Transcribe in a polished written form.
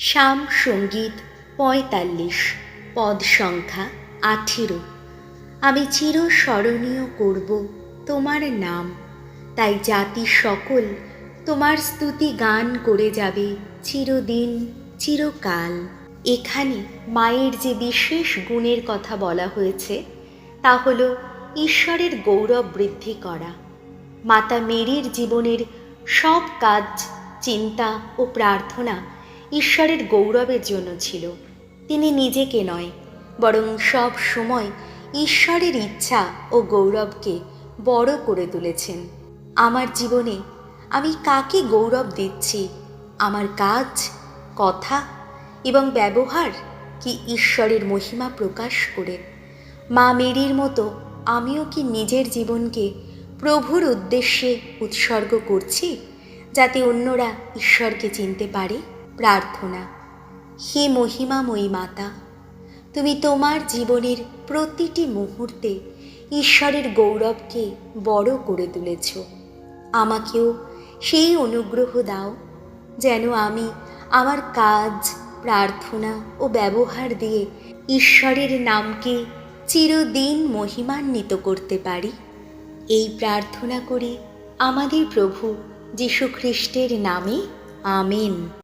শাম সঙ্গীত ৪৫, পদ সংখ্যা ১৮। আমি চিরস্মরণীয় করব তোমার নাম, তাই জাতি সকল তোমার স্তুতি গান করে যাবে চিরদিন চিরকাল। এখানে মায়ের যে বিশেষ গুণের কথা বলা হয়েছে তা হল ঈশ্বরের গৌরব বৃদ্ধি করা। মাতা মেরির জীবনের সব কাজ, চিন্তা ও প্রার্থনা ঈশ্বরের গৌরবের জন্য ছিল। তিনি নিজেকে নয়, বরং সব সময় ঈশ্বরের ইচ্ছা ও গৌরবকে বড় করে তুলেছেন। আমার জীবনে আমি কাকে গৌরব দিচ্ছি? আমার কাজ, কথা এবং ব্যবহার কি ঈশ্বরের মহিমা প্রকাশ করে? মা মেরির মতো আমিও কি নিজের জীবনকে প্রভুর উদ্দেশ্যে উৎসর্গ করছি, যাতে অন্যরা ঈশ্বরকে চিনতে পারে? প্রার্থনা। হে মহিমাময়ী মাতা, তুমি তোমার জীবনের প্রতিটি মুহূর্তে ঈশ্বরের গৌরবকে বড় করে তুলেছ। আমাকেও সেই অনুগ্রহ দাও যেন আমি আমার কাজ, প্রার্থনা ও ব্যবহার দিয়ে ঈশ্বরের নামকে চিরদিন মহিমান্বিত করতে পারি। এই প্রার্থনা করি আমাদের প্রভু যীশু খ্রিস্টের নামে। আমেন।